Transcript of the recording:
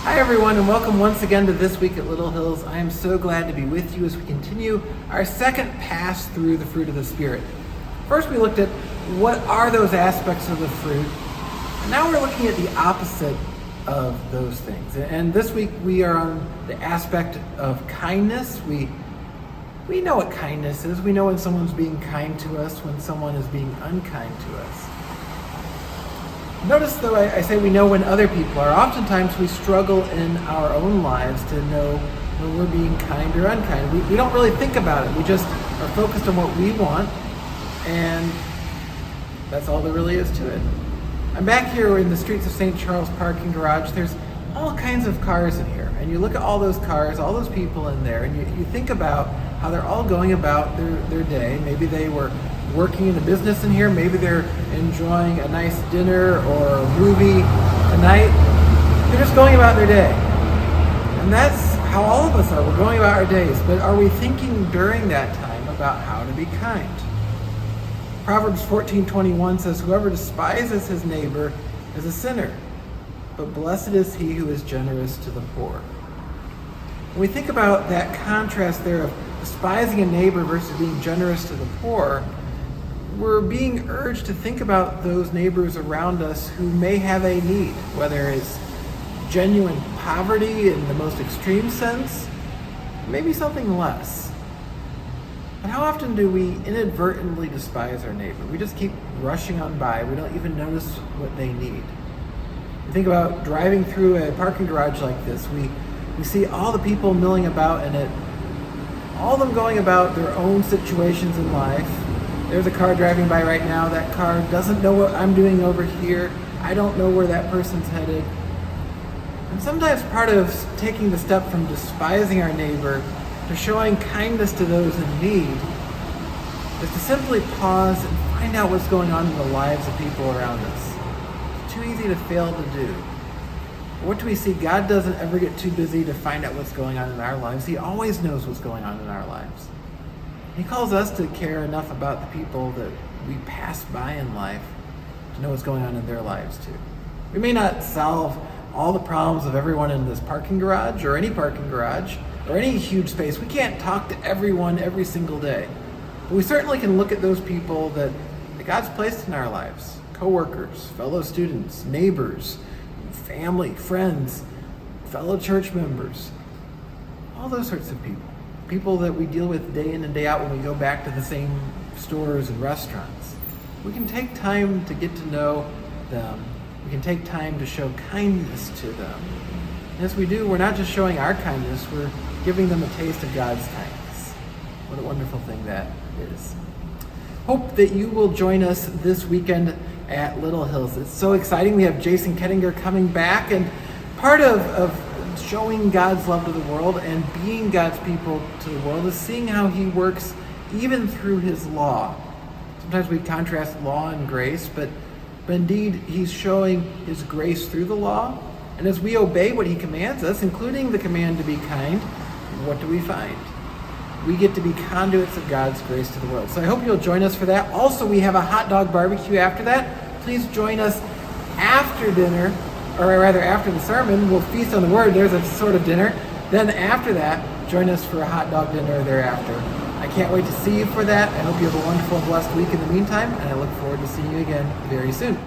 Hi everyone, and welcome once again to This Week at Little Hills. I am so glad to be with you as we continue our second pass through the fruit of the Spirit. First we looked at what are those aspects of the fruit, and now we're looking at the opposite of those things. And this week we are on the aspect of kindness. We know what kindness is. We know when someone's being kind to us, when someone is being unkind to us. Notice, though, I say we know when other people are. Oftentimes we struggle in our own lives to know when we're being kind or unkind. We don't really think about it. We just are focused on what we want, and that's all there really is to it. I'm back here in the streets of St. Charles parking garage. There's all kinds of cars in here, and you look at all those cars, all those people in there, and you think about how they're all going about their day. Maybe they were working in a business in here. Maybe they're enjoying a nice dinner or a movie tonight. They're just going about their day. And that's how all of us are. We're going about our days. But are we thinking during that time about how to be kind? Proverbs 14:21 says, "Whoever despises his neighbor is a sinner, but blessed is he who is generous to the poor." When we think about that contrast there of despising a neighbor versus being generous to the poor, we're being urged to think about those neighbors around us who may have a need, whether it's genuine poverty in the most extreme sense, maybe something less. But how often do we inadvertently despise our neighbor? We just keep rushing on by. We don't even notice what they need. You think about driving through a parking garage like this. We see all the people milling about in it, all of them going about their own situations in life. There's a car driving by right now. That car doesn't know what I'm doing over here. I don't know where that person's headed. And sometimes part of taking the step from despising our neighbor to showing kindness to those in need is to simply pause and find out what's going on in the lives of people around us. It's too easy to fail to do. What do we see? God doesn't ever get too busy to find out what's going on in our lives. He always knows what's going on in our lives. He calls us to care enough about the people that we pass by in life to know what's going on in their lives too. We may not solve all the problems of everyone in this parking garage or any parking garage or any huge space. We can't talk to everyone every single day. But we certainly can look at those people that God's placed in our lives. Coworkers, fellow students, neighbors, family, friends, fellow church members, all those sorts of people. People that we deal with day in and day out when we go back to the same stores and restaurants. We can take time to get to know them. We can take time to show kindness to them. And as we do, we're not just showing our kindness, we're giving them a taste of God's kindness. What a wonderful thing that is. Hope that you will join us this weekend at Little Hills. It's so exciting. We have Jason Kettinger coming back, and part of showing God's love to the world and being God's people to the world is seeing how he works even through his law. Sometimes we contrast law and grace, but indeed he's showing his grace through the law. And as we obey what he commands us, including the command to be kind, what do we find? We get to be conduits of God's grace to the world. So I hope you'll join us for that. Also, we have a hot dog barbecue after that. Please join us after dinner, or rather after the sermon. We'll feast on the word. There's a sort of dinner. Then after that, join us for a hot dog dinner thereafter. I can't wait to see you for that. I hope you have a wonderful and blessed week in the meantime, and I look forward to seeing you again very soon.